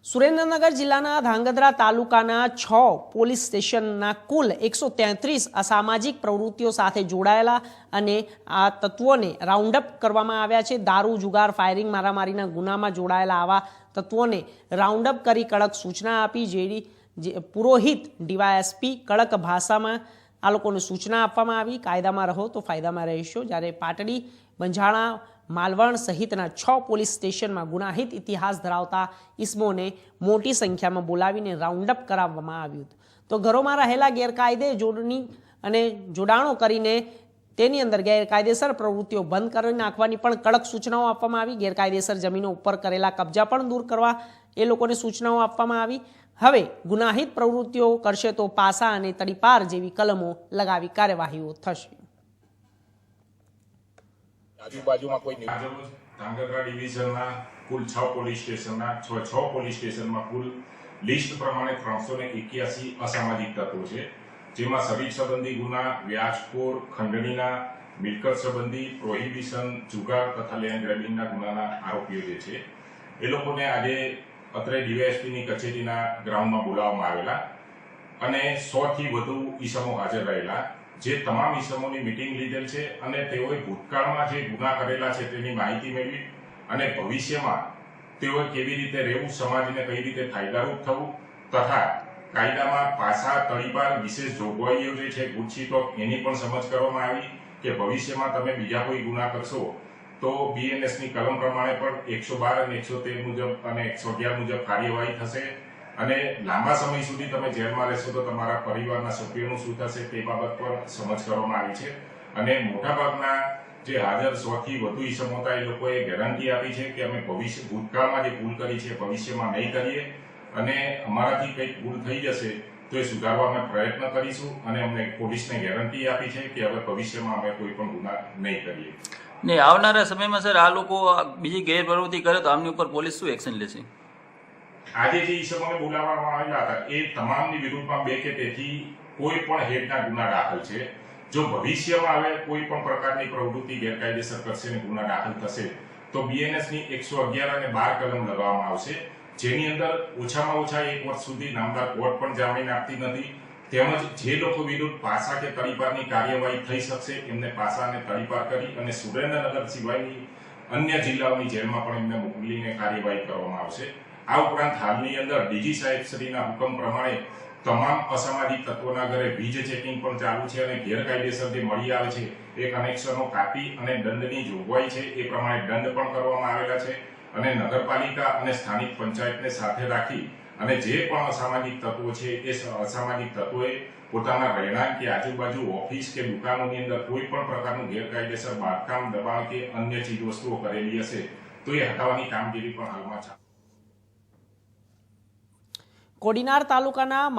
સુરેન્દ્રનગર જિલ્લાના ધાંગધ્રા તાલુકાના 6 પોલીસ સ્ટેશનના કુલ 133 અસામાજિક પ્રવૃત્તિઓ સાથે જોડાયેલા અને આ તત્વોને રાઉન્ડ અપ કરવામાં આવ્યા છે। દારૂ, જુગાર, ફાયરિંગ, મારામારીના ગુનામાં જોડાયેલા આવા તત્વોને રાઉન્ડ અપ કરી કડક સૂચના આપી। જેડી પુરોહિત ડીવાયએસપી કડક ભાષામાં આ લોકોને સૂચના આપવામાં આવી, કાયદામાં રહો તો ફાયદામાં રહેશો। જ્યારે પાટડી, બંજાણા, માલવણ સહિતના 6 પોલીસ સ્ટેશનમાં ગુનાહિત ઇતિહાસ ધરાવતા ઇસમોને મોટી સંખ્યામાં બોલાવીને રાઉન્ડ અપ કરાવવામાં આવ્યું। તો ઘરોમાં રહેલા ગેરકાયદે જોડાણો કરીને તેની અંદર ગેરકાયદેસર પ્રવૃત્તિઓ બંધ કરી નાખવાની પણ કડક સૂચનાઓ આપવામાં આવી। ગેરકાયદેસર જમીનો ઉપર કરેલા કબજા પણ દૂર કરવા એ લોકોને સૂચનાઓ આપવામાં આવી। હવે ગુનાહિત પ્રવૃત્તિઓ કરશે તો પાસા અને તડીપાર જેવી કલમો લગાવી કાર્યવાહીઓ થશે। આજુબાજુમાં કોઈ ધાંગધ્રા ડિવિઝનના કુલ 6 પોલીસ સ્ટેશનના 6 પોલીસ સ્ટેશનમાં કુલ લિસ્ટ પ્રમાણે 381 અસામાજિક તત્વો છે, જેમાં શરીર સંબંધી ગુના, વ્યાજખોર, ખંડણીના, મિલકત સંબંધી, પ્રોહિબિશન, જુગાર તથા લેન્ડ ગ્રેબિંગના ગુનાના આરોપીઓ જે છે એ લોકોને આજે અત્રે ડીવાયએસપીની કચેરીના ગ્રાઉન્ડમાં બોલાવવામાં આવેલા અને 100થી વધુ ઈસમો હાજર રહેલા। જે તમામ ઇસમોની મીટિંગ લીધેલ છે અને તેઓએ ભૂતકાળમાં જે ગુના કરેલા છે તેની માહિતી મેળવી અને ભવિષ્યમાં તેઓએ કેવી રીતે રહેવું, સમાજને કઈ રીતે ફાયદારૂપ થવું તથા કાયદામાં પાસા, તડીપાર, વિશેષ જોગવાઈઓ જે છે ગુજસીટોક એની પણ સમજ કરવામાં આવી કે ભવિષ્યમાં તમે બીજા કોઈ ગુના કરશો તો બીએનએસની કલમ પ્રમાણે પણ 112 અને 113 મુજબ અને 111 મુજબ કાર્યવાહી થશે અને લાંબા સમય સુધી તમે જેલમાં રહેશો તો તમારા પરિવારના સભ્યોનું શું થશે તે બાબત પર સમજ કરવામાં આવી છે। અને મોટાભાગના જે હાજર 100થી વધુ ઇસમો હતા એ લોકોએ ગેરંટી આપી છે કે અમે ભૂતકાળમાં જે ભૂલ કરી છે ભવિષ્યમાં નહીં કરીએ અને અમારાથી કંઈક ભૂલ થઈ જશે તો એ સુધારવા અમે પ્રયત્ન કરીશું અને અમને પોલીસને ગેરંટી આપી છે કે હવે ભવિષ્યમાં અમે કોઈ પણ ગુના નહીં કરીએ। ને આવનારા સમયમાં સર આ લોકો બીજી ગેરપ્રવૃત્તિ કરે તો આમની ઉપર પોલીસ શું એક્શન લેશે? આજે જે ઈસમોને બોલાવવામાં આવેલા હતા એ તમામની વિરુદ્ધમાં 2 કે તેથી કોઈ પણ હેડના ગુના દાખલ છે। જો ભવિષ્યમાં હવે કોઈ પણ પ્રકારની પ્રવૃત્તિ ગેરકાયદેસર કરશે અને ગુના દાખલ થશે તો બીએનએસની 111 અને 12 કલમ લગાવવામાં આવશે, જેની અંદર ઓછામાં ઓછા 1 વર્ષ સુધી નામદાર કોર્ટ પણ જામીન આપતી નથી। તેમજ જે લોકો વિરુદ્ધ પાસા કે તડીપારની કાર્યવાહી થઈ શકશે એમને પાસા અને તડીપાર કરી અને સુરેન્દ્રનગર સિવાયની અન્ય જિલ્લાઓની જેલમાં પણ એમને મોકલીને કાર્યવાહી કરવામાં આવશે। આ ઉપરાંત હાલની અંદર ડીજી સાહેબ શ્રીના હુકમ પ્રમાણે તમામ અસામાજિક તત્વોના ઘરે વીજ ચેકિંગ પણ ચાલુ છે અને ગેરકાયદેસર જે મળી આવે છે એ કનેક્શનો કાપી અને દંડની જોગવાઈ છે એ પ્રમાણે દંડ પણ કરવામાં આવેલા છે અને નગરપાલિકા અને સ્થાનિક પંચાયતને સાથે રાખી અને જે પણ અસામાજિક તત્વો છે એ અસામાજિક તત્વોએ પોતાના રહેણાંક કે આજુબાજુ ઓફિસ કે દુકાનોની અંદર કોઈ પણ પ્રકારનું ગેરકાયદેસર બાંધકામ, દબાણ કે અન્ય ચીજવસ્તુઓ કરેલી હશે તો એ હટાવવાની કામગીરી પણ હાલમાં ચાલુ। કોડીનાર તાલુકાના